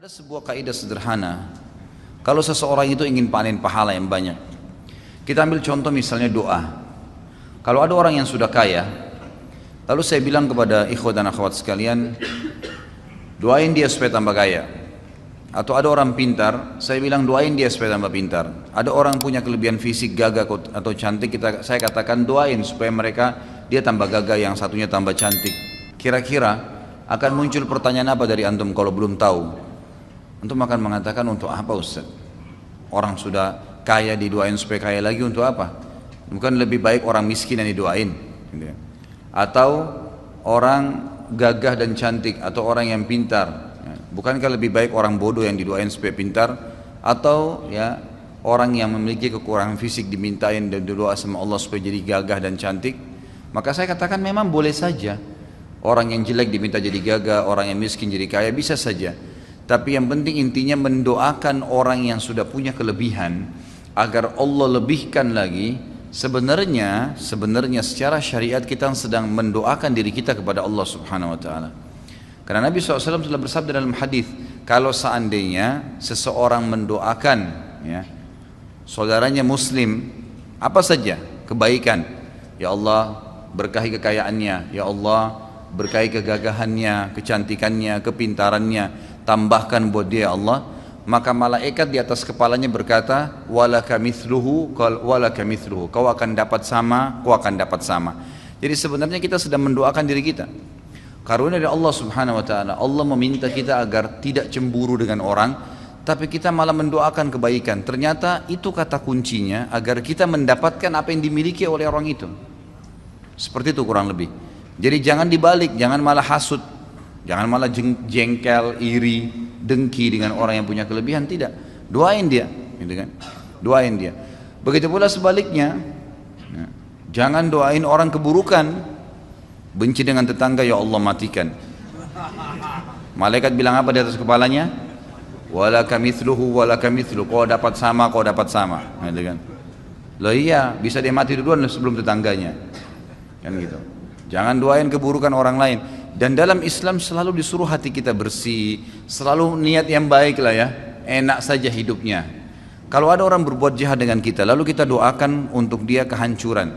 Ada sebuah kaidah sederhana, kalau seseorang itu ingin panen pahala yang banyak, kita ambil contoh misalnya doa. Kalau ada orang yang sudah kaya, lalu saya bilang kepada ikhwat dan akhwat sekalian, doain dia supaya tambah kaya. Atau ada orang pintar, saya bilang doain dia supaya tambah pintar. Ada orang punya kelebihan fisik, gagah atau cantik, saya katakan doain supaya dia tambah gagah, yang satunya tambah cantik. Kira-kira akan muncul pertanyaan apa dari antum kalau belum tahu? Antum akan mengatakan, untuk apa Ustaz? Orang sudah kaya didoain supaya kaya lagi untuk apa? Bukan lebih baik orang miskin yang didoain? Atau orang gagah dan cantik, atau orang yang pintar, bukankah lebih baik orang bodoh yang didoain supaya pintar? Atau orang yang memiliki kekurangan fisik dimintain dan doa sama Allah supaya jadi gagah dan cantik? Maka saya katakan memang boleh saja. Orang yang jelek diminta jadi gagah, orang yang miskin jadi kaya, bisa saja. Tapi yang penting intinya mendoakan orang yang sudah punya kelebihan agar Allah lebihkan lagi. Sebenarnya secara syariat kita sedang mendoakan diri kita kepada Allah Subhanahu wa taala. Karena Nabi SAW telah bersabda dalam hadis, kalau seandainya seseorang mendoakan saudaranya muslim apa saja kebaikan, ya Allah berkahi kekayaannya, ya Allah berkahi kegagahannya, kecantikannya, kepintarannya, tambahkan buat dia Allah, maka malaikat di atas kepalanya berkata, walaka mithluhu, kau akan dapat sama, kau akan dapat sama. Jadi sebenarnya kita sedang mendoakan diri kita. Karunia dari Allah Subhanahu wa taala, Allah meminta kita agar tidak cemburu dengan orang, tapi kita malah mendoakan kebaikan. Ternyata itu kata kuncinya agar kita mendapatkan apa yang dimiliki oleh orang itu. Seperti itu kurang lebih. Jadi jangan dibalik, jangan malah hasud, jangan malah jengkel, iri, dengki dengan orang yang punya kelebihan. Tidak, doain dia, gitu kan? Doain dia. Begitu pula sebaliknya, jangan doain orang keburukan. Benci dengan tetangga, ya Allah matikan. Malaikat bilang apa di atas kepalanya? Walaka mithluhu, walaka mithluhu. Kau dapat sama, kau dapat sama, gitu kan? Loh iya, bisa dia mati duluan sebelum tetangganya, kan gitu. Jangan doain keburukan orang lain. Dan dalam Islam selalu disuruh hati kita bersih, selalu niat yang baik lah ya, enak saja hidupnya. Kalau ada orang berbuat jahat dengan kita, lalu kita doakan untuk dia kehancuran,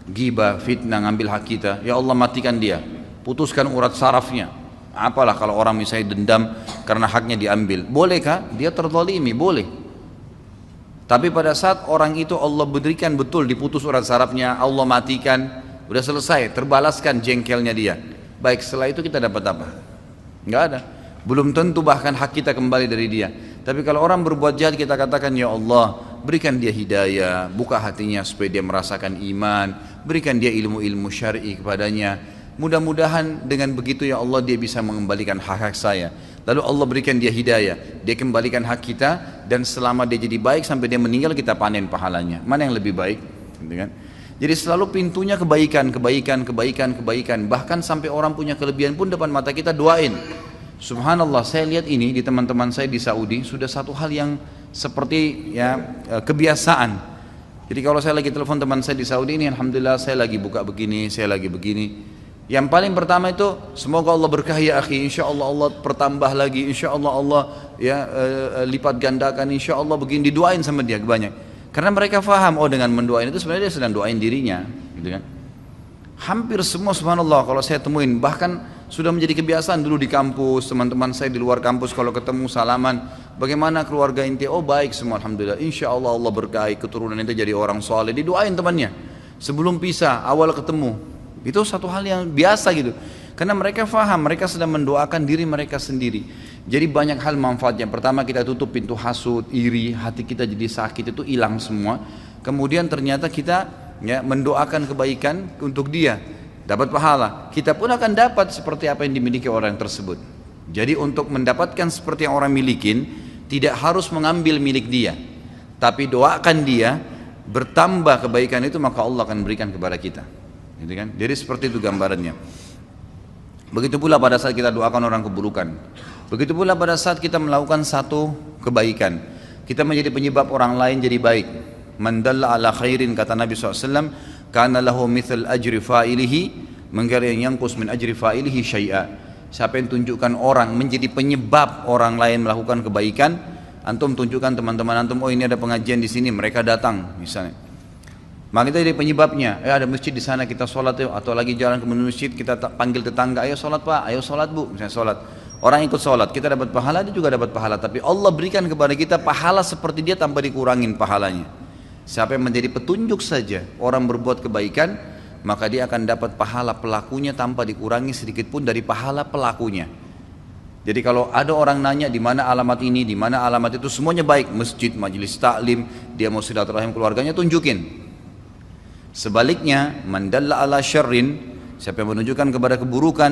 ghibah, fitnah, ngambil hak kita, ya Allah matikan dia, putuskan urat sarafnya. Apalah kalau orang misalnya dendam karena haknya diambil, bolehkah? Dia terzalimi, boleh. Tapi pada saat orang itu Allah berikan betul, diputus urat sarafnya, Allah matikan, udah selesai, terbalaskan jengkelnya dia. Baik, setelah itu kita dapat apa? Enggak ada. Belum tentu bahkan hak kita kembali dari dia. Tapi kalau orang berbuat jahat, kita katakan, ya Allah berikan dia hidayah, buka hatinya supaya dia merasakan iman, berikan dia ilmu-ilmu syar'i kepadanya. Mudah-mudahan dengan begitu ya Allah dia bisa mengembalikan hak-hak saya. Lalu Allah berikan dia hidayah, dia kembalikan hak kita, dan selama dia jadi baik sampai dia meninggal kita panen pahalanya. Mana yang lebih baik? Gitu kan? Jadi selalu pintunya kebaikan. Bahkan sampai orang punya kelebihan pun depan mata kita doain. Subhanallah, saya lihat ini di teman-teman saya di Saudi sudah satu hal yang seperti kebiasaan. Jadi kalau saya lagi telepon teman saya di Saudi ini, alhamdulillah saya lagi buka begini, saya lagi begini. Yang paling pertama itu, semoga Allah berkahi ya akhi, insya Allah Allah pertambah lagi, insya Allah Allah lipat gandakan, insya Allah begini, didoain sama dia banyak. Karena mereka faham, oh dengan mendoain itu sebenarnya dia sedang doain dirinya, gitu kan? Hampir semua subhanallah kalau saya temuin, bahkan sudah menjadi kebiasaan dulu di kampus, teman-teman saya di luar kampus kalau ketemu salaman, bagaimana keluarga inti? Oh baik semua, alhamdulillah, insya Allah Allah berkahi keturunan itu jadi orang soleh, didoain temannya sebelum pisah, awal ketemu. Itu satu hal yang biasa gitu. Karena mereka faham, mereka sedang mendoakan diri mereka sendiri. Jadi banyak hal manfaatnya. Pertama kita tutup pintu hasud, iri, hati kita jadi sakit itu hilang semua. Kemudian ternyata kita mendoakan kebaikan untuk dia, dapat pahala. Kita pun akan dapat seperti apa yang dimiliki orang tersebut. Jadi untuk mendapatkan seperti yang orang milikin, tidak harus mengambil milik dia, tapi doakan dia, bertambah kebaikan itu maka Allah akan berikan kepada kita. Gitu kan? Jadi seperti itu gambarannya. Begitu pula pada saat kita doakan orang keburukan. Begitu pula pada saat kita melakukan satu kebaikan, kita menjadi penyebab orang lain jadi baik. Man dalla ala khairin, kata Nabi SAW, kana lahu mithal ajri fa'ilihi, mengkari yang yangkus min ajri fa'ilihi syai'a. Siapa yang tunjukkan orang menjadi penyebab orang lain melakukan kebaikan, antum tunjukkan teman-teman antum, oh ini ada pengajian di sini, mereka datang misalnya. Maka kita jadi penyebabnya, ada masjid di sana kita sholat yuk, atau lagi jalan ke masjid kita panggil tetangga, ayo sholat pak, ayo sholat bu, misalnya sholat. Orang ikut sholat, kita dapat pahala, dia juga dapat pahala. Tapi Allah berikan kepada kita pahala seperti dia tanpa dikurangin pahalanya. Siapa yang menjadi petunjuk saja orang berbuat kebaikan, maka dia akan dapat pahala pelakunya tanpa dikurangi sedikit pun dari pahala pelakunya. Jadi kalau ada orang nanya di mana alamat ini, di mana alamat itu, semuanya baik, masjid, majelis taklim, dia mau silaturahim keluarganya, tunjukin. Sebaliknya, man dalla ala syarrin, siapa yang menunjukkan kepada keburukan,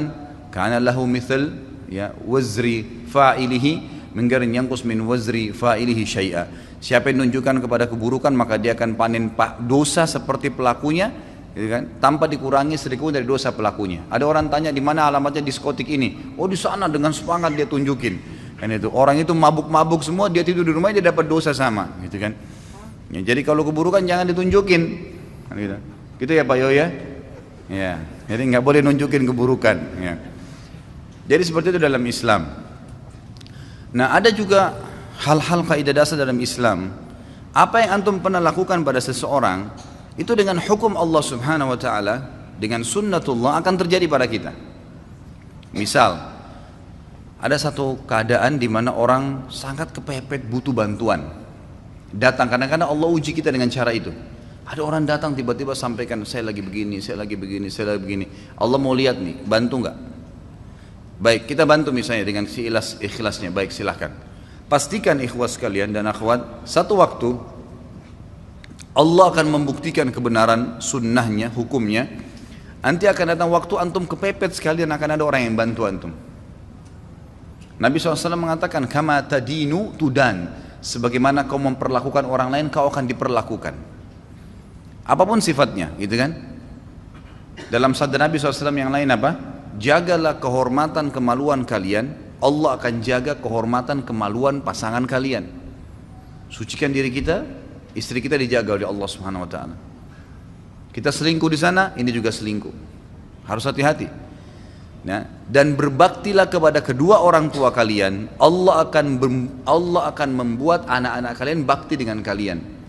kana lahu mithl ya wazri fa'ilihi min ghairi yanqus min wazri fa'ilihi syai'a. Siapa yang menunjukkan kepada keburukan, maka dia akan panen dosa seperti pelakunya, gitu kan? Tanpa dikurangi sedikit pun dari dosa pelakunya. Ada orang tanya di mana alamatnya diskotik ini, oh di sana, dengan semangat dia tunjukin. Kan itu orang itu mabuk-mabuk semua, dia tidur di rumahnya, dia dapat dosa sama, gitu kan? Ya, jadi kalau keburukan jangan ditunjukin. Gitu ya Pak Yoya ya, jadi nggak boleh nunjukin keburukan ya. Jadi seperti itu dalam Islam. Nah ada juga hal-hal kaidah dasar dalam Islam. Apa yang antum pernah lakukan pada seseorang itu dengan hukum Allah subhanahu wa ta'ala, dengan sunnatullah akan terjadi pada kita. Misal ada satu keadaan di mana orang sangat kepepet butuh bantuan, datang, kadang-kadang Allah uji kita dengan cara itu. Ada orang datang tiba-tiba sampaikan, saya lagi begini, saya lagi begini, saya lagi begini. Allah mau lihat nih, bantu nggak? Baik, kita bantu misalnya dengan ikhlasnya, baik silahkan. Pastikan ikhwas kalian dan akhwat, satu waktu Allah akan membuktikan kebenaran sunnahnya, hukumnya. Nanti akan datang waktu antum kepepet sekalian, akan ada orang yang bantu antum. Nabi SAW mengatakan, kama tadinu tudan, sebagaimana kau memperlakukan orang lain, kau akan diperlakukan. Apapun sifatnya, gitu kan? Dalam sabda Nabi SAW yang lain apa? Jagalah kehormatan kemaluan kalian, Allah akan jaga kehormatan kemaluan pasangan kalian. Sucikan diri kita, istri kita dijaga oleh Allah Subhanahu Wa Taala. Kita selingkuh di sana, ini juga selingkuh. Harus hati-hati. Nah, dan berbaktilah kepada kedua orang tua kalian. Allah akan membuat anak-anak kalian bakti dengan kalian.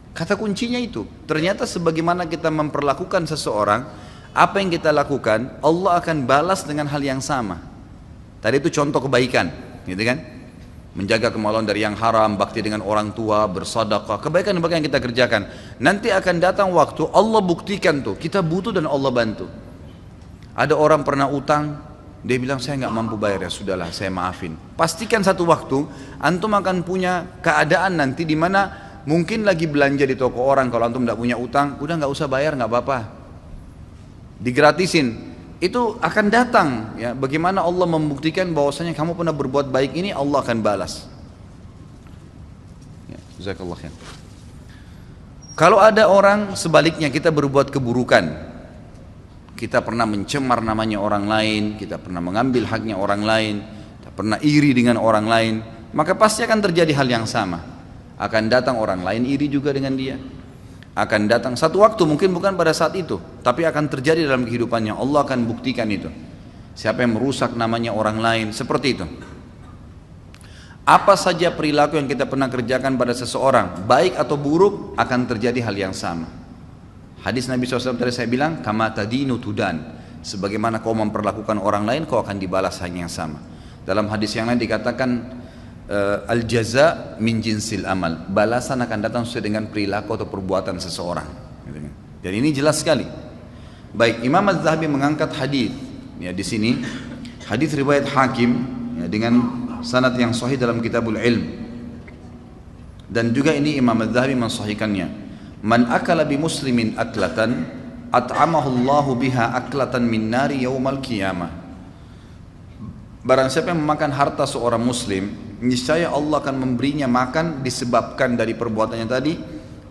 Kata kuncinya itu. Ternyata sebagaimana kita memperlakukan seseorang, apa yang kita lakukan, Allah akan balas dengan hal yang sama. Tadi itu contoh kebaikan, gitu kan? Menjaga kemaluan dari yang haram, bakti dengan orang tua, bersedekah, kebaikan-kebaikan yang kita kerjakan. Nanti akan datang waktu Allah buktikan tuh, kita butuh dan Allah bantu. Ada orang pernah utang, dia bilang saya nggak mampu bayar, ya sudahlah saya maafin. Pastikan satu waktu antum akan punya keadaan nanti di mana mungkin lagi belanja di toko orang, kalau antum tidak punya utang, udah nggak usah bayar, nggak apa-apa, digratisin. Itu akan datang ya, bagaimana Allah membuktikan bahwasanya kamu pernah berbuat baik ini, Allah akan balas ya, jazakallah khair. Kalau ada orang sebaliknya, kita berbuat keburukan, kita pernah mencemar namanya orang lain, kita pernah mengambil haknya orang lain, kita pernah iri dengan orang lain, maka pasti akan terjadi hal yang sama. Akan datang orang lain iri juga dengan dia. Akan datang satu waktu, mungkin bukan pada saat itu, tapi akan terjadi dalam kehidupannya. Allah akan buktikan itu. Siapa yang merusak namanya orang lain, seperti itu. Apa saja perilaku yang kita pernah kerjakan pada seseorang, baik atau buruk, akan terjadi hal yang sama. Hadis Nabi SAW tadi saya bilang, kama tadinu tudan, sebagaimana kau memperlakukan orang lain, kau akan dibalas hal yang sama. Dalam hadis yang lain dikatakan, al-jaza min jinsil amal, balasan akan datang sesuai dengan perilaku atau perbuatan seseorang. Dan ini jelas sekali. Baik, Imam Az-Zahabi mengangkat hadis ya di sini, hadis riwayat Hakim ya, dengan sanad yang sahih dalam Kitabul Ilm. Dan juga ini Imam Az-Zahabi mensahihkannya. Man akala bi muslimin aklatan at'amahu Allahu biha aklatan min nari yaumal qiyamah. Barang siapa yang memakan harta seorang muslim, niscaya Allah akan memberinya makan disebabkan dari perbuatannya tadi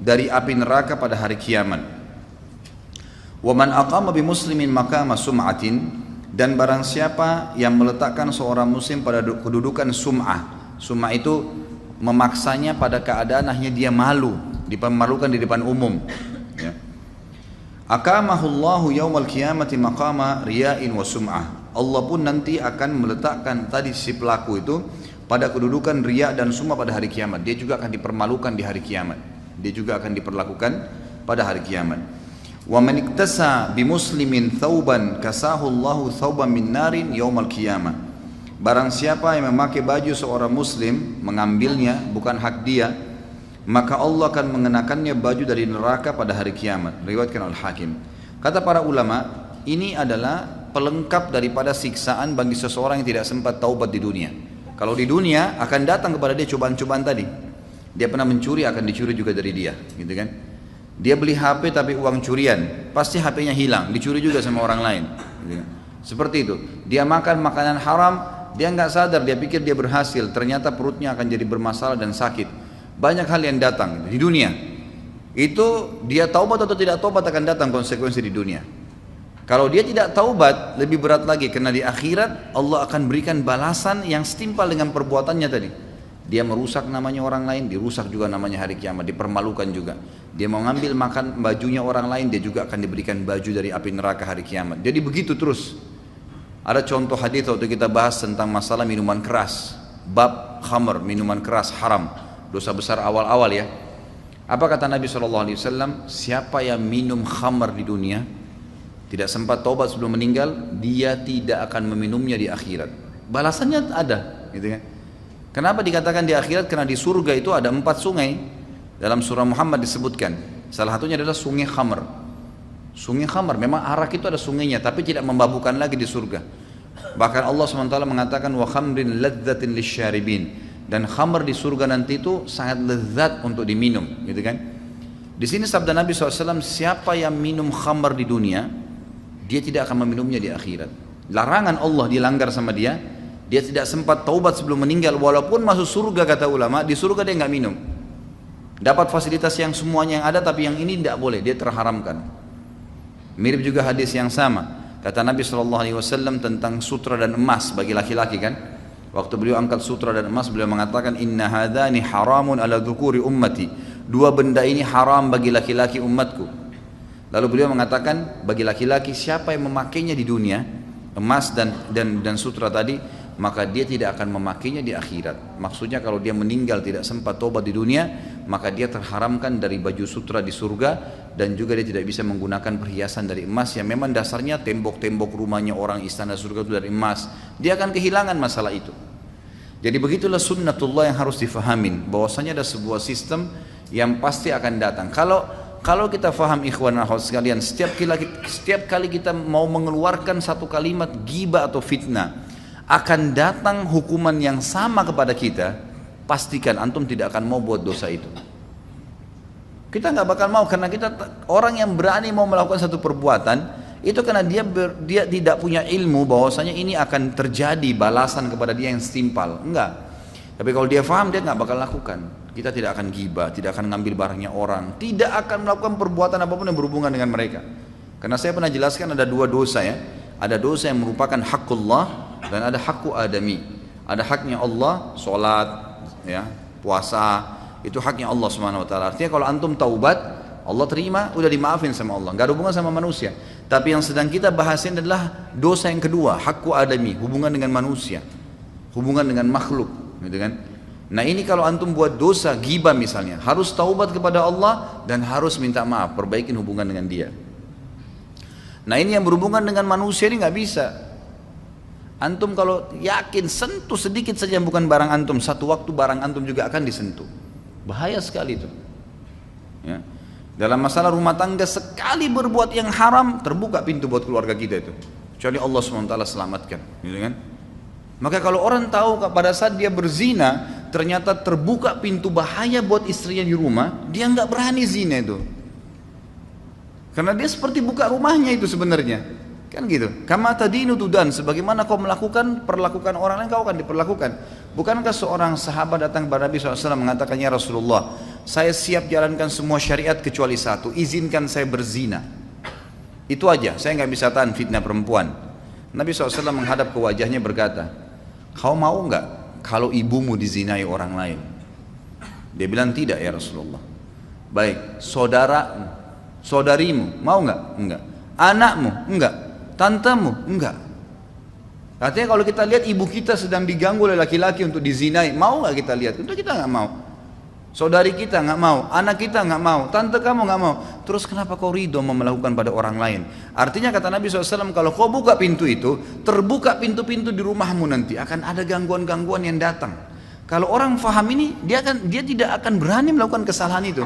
dari api neraka pada hari kiamat. Wa man aqama bi muslimin maqama sum'atin, dan barang siapa yang meletakkan seorang muslim pada kedudukan sum'ah. Sum'ah itu memaksanya pada keadaan akhirnya dia malu, dipermalukan di depan umum ya. Aqamahu Allahu yaumal qiyamati maqama riya'in wa sum'ah, Allah pun nanti akan meletakkan tadi si pelaku itu pada kedudukan riya dan sum'ah pada hari kiamat. Dia juga akan dipermalukan di hari kiamat. Dia juga akan diperlakukan pada hari kiamat. Wa man iktasa bi muslimin thawban kasahu Allahu thawban min narin yaumal qiyamah. Barang siapa yang memakai baju seorang muslim, mengambilnya bukan hak dia, maka Allah akan mengenakannya baju dari neraka pada hari kiamat. Riwayatkan Al-Hakim. Kata para ulama, ini adalah pelengkap daripada siksaan bagi seseorang yang tidak sempat taubat di dunia. Kalau di dunia akan datang kepada dia cobaan-cobaan tadi. Dia pernah mencuri, akan dicuri juga dari dia, gitu kan? Dia beli HP tapi uang curian, pasti HP-nya hilang, dicuri juga sama orang lain. Gitu kan? Seperti itu. Dia makan makanan haram, dia nggak sadar, dia pikir dia berhasil, ternyata perutnya akan jadi bermasalah dan sakit. Banyak hal yang datang gitu, di dunia. Itu dia taubat atau tidak taubat akan datang konsekuensi di dunia. Kalau dia tidak taubat, lebih berat lagi, karena di akhirat Allah akan berikan balasan yang setimpal dengan perbuatannya tadi. Dia merusak namanya orang lain, dirusak juga namanya hari kiamat, dipermalukan juga. Dia mau ngambil makan bajunya orang lain, dia juga akan diberikan baju dari api neraka hari kiamat. Jadi begitu terus. Ada contoh hadis waktu kita bahas tentang masalah minuman keras, bab khamr, minuman keras haram, dosa besar awal-awal ya. Apa kata Nabi SAW? Siapa yang minum khamr di dunia, tidak sempat taubat sebelum meninggal, dia tidak akan meminumnya di akhirat. Balasannya ada, gitu kan? Kenapa dikatakan di akhirat? Karena di surga itu ada 4 sungai. Dalam surah Muhammad disebutkan. Salah satunya adalah sungai khamr. Sungai khamr, memang arak itu ada sungainya, tapi tidak memabukkan lagi di surga. Bahkan Allah SWT mengatakan wa khamrin ladzatin lisyaribin. Dan khamr di surga nanti itu sangat lezat untuk diminum, gitu kan? Di sini sabda Nabi SAW, siapa yang minum khamr di dunia, dia tidak akan meminumnya di akhirat. Larangan Allah dilanggar sama dia, dia tidak sempat taubat sebelum meninggal, walaupun masuk surga kata ulama, di surga dia nggak minum. Dapat fasilitas yang semuanya yang ada, tapi yang ini tidak boleh, dia terharamkan. Mirip juga hadis yang sama, kata Nabi SAW tentang sutra dan emas bagi laki-laki kan. Waktu beliau angkat sutra dan emas, beliau mengatakan inna hadani haramun ala dzukuri ummati. 2 benda ini haram bagi laki-laki umatku. Lalu beliau mengatakan bagi laki-laki siapa yang memakainya di dunia, emas dan sutra tadi, maka dia tidak akan memakainya di akhirat. Maksudnya kalau dia meninggal tidak sempat tobat di dunia, maka dia terharamkan dari baju sutra di surga, dan juga dia tidak bisa menggunakan perhiasan dari emas yang memang dasarnya tembok-tembok rumahnya orang istana surga itu dari emas. Dia akan kehilangan masalah itu. Jadi begitulah sunnatullah yang harus difahamin, bahwasanya ada sebuah sistem yang pasti akan datang. Kalau kita faham ikhwan dan akhwat sekalian, setiap kali kita mau mengeluarkan satu kalimat ghibah atau fitnah, akan datang hukuman yang sama kepada kita. Pastikan antum tidak akan mau buat dosa itu. Kita nggak bakal mau, karena kita orang yang berani mau melakukan satu perbuatan itu karena dia tidak punya ilmu bahwasanya ini akan terjadi balasan kepada dia yang setimpal. Enggak. Tapi kalau dia faham, dia nggak bakal lakukan. Kita tidak akan ghibah, tidak akan ngambil barangnya orang, tidak akan melakukan perbuatan apapun yang berhubungan dengan mereka. Karena saya pernah jelaskan ada 2 dosa ya. Ada dosa yang merupakan hakullah dan ada hakku adami. Ada haknya Allah, sholat, ya, puasa, itu haknya Allah SWT. Artinya kalau antum taubat, Allah terima, udah dimaafin sama Allah, nggak ada hubungan sama manusia. Tapi yang sedang kita bahasin adalah dosa yang kedua, hakku adami, hubungan dengan manusia, hubungan dengan makhluk, gitu kan? Nah ini kalau antum buat dosa ghibah misalnya, harus taubat kepada Allah dan harus minta maaf, perbaikin hubungan dengan dia. Nah ini yang berhubungan dengan manusia ini nggak bisa. Antum kalau yakin sentuh sedikit saja yang bukan barang antum, satu waktu barang antum juga akan disentuh. Bahaya sekali itu. Ya. Dalam masalah rumah tangga, sekali berbuat yang haram, terbuka pintu buat keluarga kita itu. Kecuali Allah SWT selamatkan, gitu kan? Maka kalau orang tahu pada saat dia berzina, ternyata terbuka pintu bahaya buat istrinya di rumah, dia nggak berani zina itu. Karena dia seperti buka rumahnya itu sebenarnya. Kan gitu. Kama tadinu tudan, sebagaimana kau melakukan, perlakukan orang lain, kau akan diperlakukan. Bukankah seorang sahabat datang kepada Nabi SAW mengatakan, ya Rasulullah, saya siap jalankan semua syariat kecuali satu, izinkan saya berzina. Itu aja, saya nggak bisa tahan fitnah perempuan. Nabi SAW menghadap ke wajahnya berkata, kau mau nggak kalau ibumu dizinai orang lain? Dia bilang tidak ya Rasulullah. Baik, saudarimu mau nggak? Enggak. Anakmu? Enggak. Tantemu? Enggak. Artinya kalau kita lihat ibu kita sedang diganggu oleh laki-laki untuk dizinai, mau nggak kita lihat? Tentu kita nggak mau. Saudari kita nggak mau, anak kita nggak mau, tante kamu nggak mau. Terus kenapa kau ridho mau melakukan pada orang lain? Artinya kata Nabi SAW, kalau kau buka pintu itu, terbuka pintu-pintu di rumahmu nanti, akan ada gangguan-gangguan yang datang. Kalau orang faham ini, dia tidak akan berani melakukan kesalahan itu.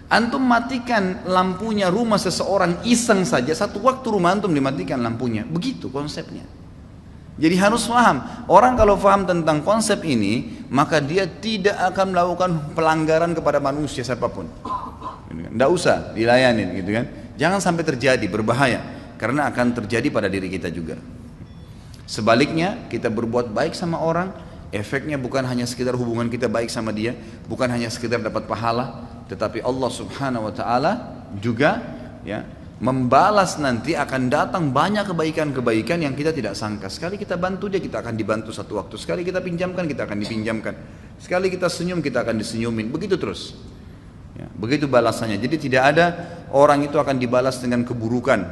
Antum matikan lampunya rumah seseorang iseng saja, satu waktu rumah antum dimatikan lampunya. Begitu konsepnya. Jadi harus paham, orang kalau paham tentang konsep ini, maka dia tidak akan melakukan pelanggaran kepada manusia siapapun. Tidak usah dilayanin gitu kan. Jangan sampai terjadi, berbahaya. Karena akan terjadi pada diri kita juga. Sebaliknya, kita berbuat baik sama orang, efeknya bukan hanya sekedar hubungan kita baik sama dia, bukan hanya sekedar dapat pahala, tetapi Allah Subhanahu wa taala juga ya membalas, nanti akan datang banyak kebaikan-kebaikan yang kita tidak sangka. Sekali kita bantu dia, kita akan dibantu satu waktu. Sekali kita pinjamkan, kita akan dipinjamkan. Sekali kita senyum, kita akan disenyumin. Begitu terus. Ya, begitu balasannya. Jadi tidak ada orang itu akan dibalas dengan keburukan.